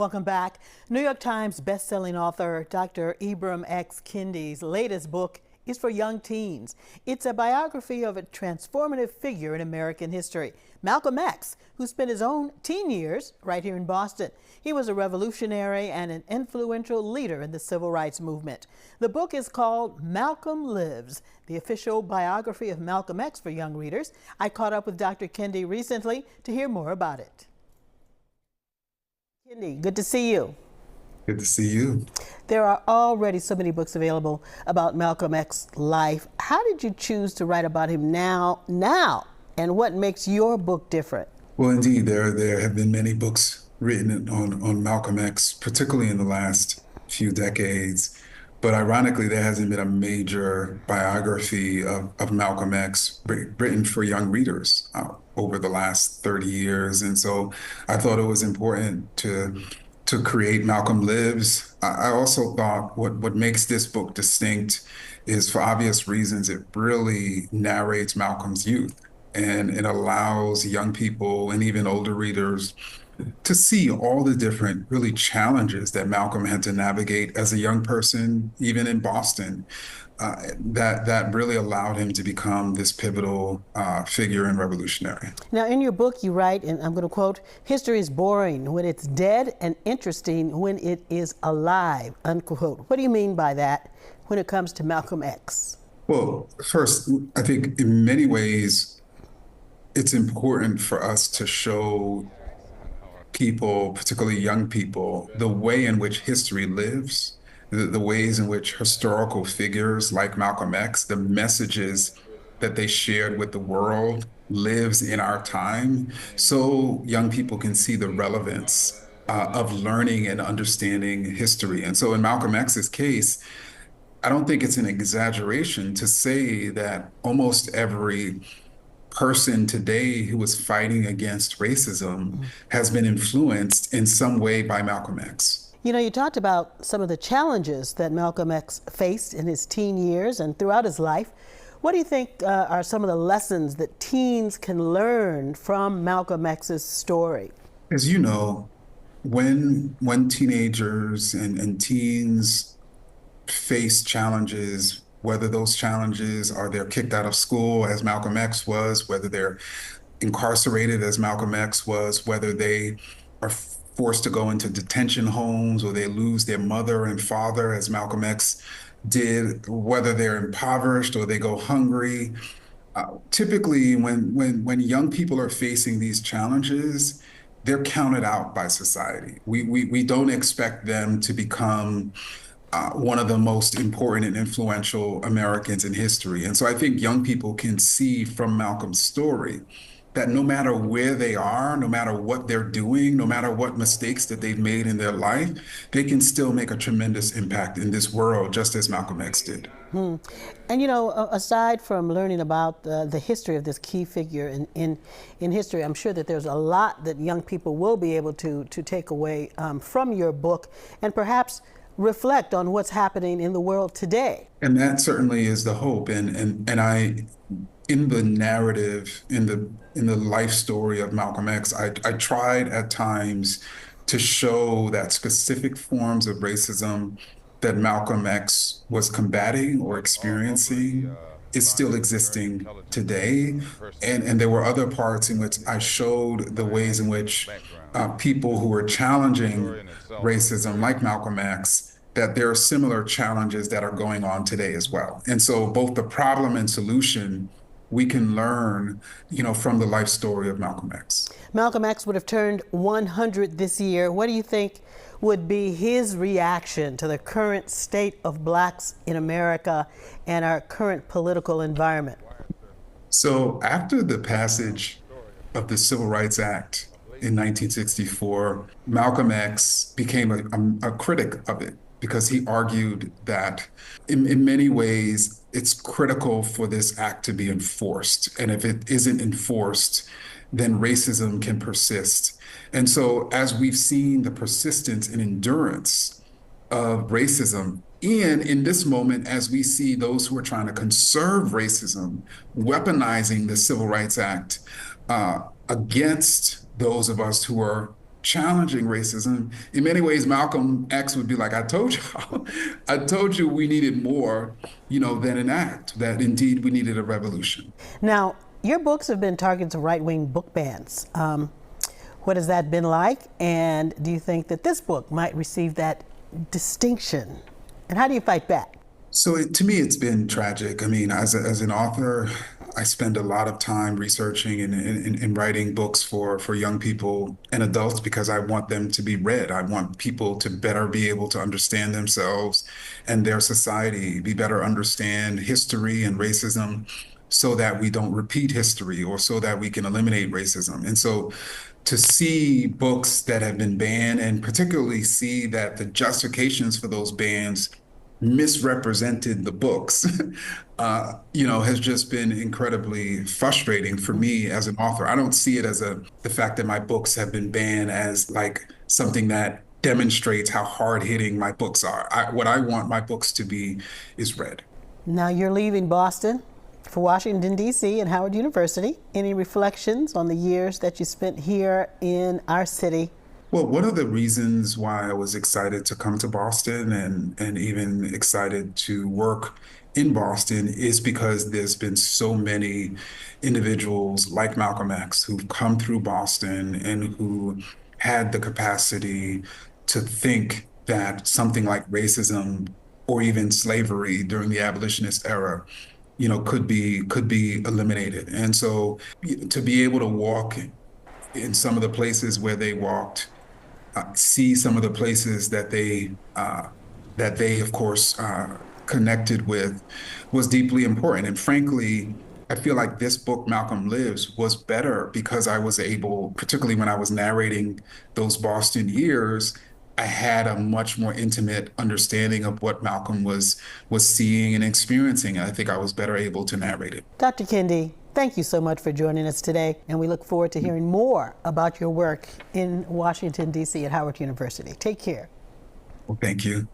Welcome back. New York Times bestselling author Dr. Ibram X. Kendi's latest book is for young teens. It's a biography of a transformative figure in American history, Malcolm X, who spent his own teen years right here in Boston. He was a revolutionary and an influential leader in the civil rights movement. The book is called Malcolm Lives, the official biography of Malcolm X for young readers. I caught up with Dr. Kendi recently to hear more about it. Kendi, good to see you. Good to see you. There are already so many books available about Malcolm X's life. How did you choose to write about him now, and what makes your book different? Well, indeed, there have been many books written on Malcolm X, particularly in the last few decades. But ironically, there hasn't been a major biography of Malcolm X written for young readers over the last 30 years. And so I thought it was important to create Malcolm Lives. I also thought what makes this book distinct is, for obvious reasons, it really narrates Malcolm's youth, and it allows young people and even older readers to see all the different really challenges that Malcolm had to navigate as a young person, even in Boston, that really allowed him to become this pivotal figure and revolutionary. Now, in your book, you write, and I'm going to quote, "History is boring when it's dead and interesting when it is alive," unquote. What do you mean by that when it comes to Malcolm X? Well, first, I think in many ways, it's important for us to show people, particularly young people, the way in which history lives, the ways in which historical figures like Malcolm X, the messages that they shared with the world lives in our time, so young people can see the relevance of learning and understanding history. And so in Malcolm X's case, I don't think it's an exaggeration to say that almost every person today who is fighting against racism has been influenced in some way by Malcolm X. You know, you talked about some of the challenges that Malcolm X faced in his teen years and throughout his life. What do you think are some of the lessons that teens can learn from Malcolm X's story? As you know, when teenagers and teens face challenges, whether those challenges are they're kicked out of school as Malcolm X was, whether they're incarcerated as Malcolm X was, whether they are forced to go into detention homes or they lose their mother and father as Malcolm X did, whether they're impoverished or they go hungry. Typically, when young people are facing these challenges, they're counted out by society. We don't expect them to become one of the most important and influential Americans in history. And so I think young people can see from Malcolm's story that no matter where they are, no matter what they're doing, no matter what mistakes that they've made in their life, they can still make a tremendous impact in this world, just as Malcolm X did. And you know, aside from learning about the history of this key figure in history, I'm sure that there's a lot that young people will be able to take away from your book and perhaps reflect on what's happening in the world today. And that certainly is the hope. And I, in the narrative, in the life story of Malcolm X, I tried at times to show that specific forms of racism that Malcolm X was combating or experiencing is still existing today. And there were other parts in which I showed the ways in which people who were challenging racism, like Malcolm X, that there are similar challenges that are going on today as well. And so both the problem and solution we can learn, from the life story of Malcolm X. Malcolm X would have turned 100 this year. What do you think would be his reaction to the current state of blacks in America and our current political environment? So after the passage of the Civil Rights Act in 1964, Malcolm X became a critic of it, because he argued that in many ways, it's critical for this act to be enforced. And if it isn't enforced, then racism can persist. And so as we've seen the persistence and endurance of racism, and in this moment, as we see those who are trying to conserve racism, weaponizing the Civil Rights Act against those of us who are challenging racism. In many ways, Malcolm X would be like, I told you, I told you we needed more, than an act, that indeed we needed a revolution. Now, your books have been targets of right-wing book bans. What has that been like? And do you think that this book might receive that distinction? And how do you fight back? So to me, it's been tragic. I mean, as an author, I spend a lot of time researching and writing books for young people and adults because I want them to be read. I want people to better be able to understand themselves and their society, be better understand history and racism so that we don't repeat history or so that we can eliminate racism. And so to see books that have been banned and particularly see that the justifications for those bans misrepresented the books, has just been incredibly frustrating for me as an author. I don't see it as the fact that my books have been banned as like something that demonstrates how hard-hitting my books are. What I want my books to be is read. Now you're leaving Boston for Washington, D.C. and Howard University. Any reflections on the years that you spent here in our city? Well, one of the reasons why I was excited to come to Boston and even excited to work in Boston is because there's been so many individuals like Malcolm X who've come through Boston and who had the capacity to think that something like racism or even slavery during the abolitionist era, could be eliminated. And so to be able to walk in some of the places where they walked, see some of the places that they of course connected with was deeply important. And frankly, I feel like this book, Malcolm Lives, was better because I was able, particularly when I was narrating those Boston years, I had a much more intimate understanding of what Malcolm was seeing and experiencing. And I think I was better able to narrate it. Dr. Kendi, thank you so much for joining us today, and we look forward to hearing more about your work in Washington, D.C. at Howard University. Take care. Well, thank you.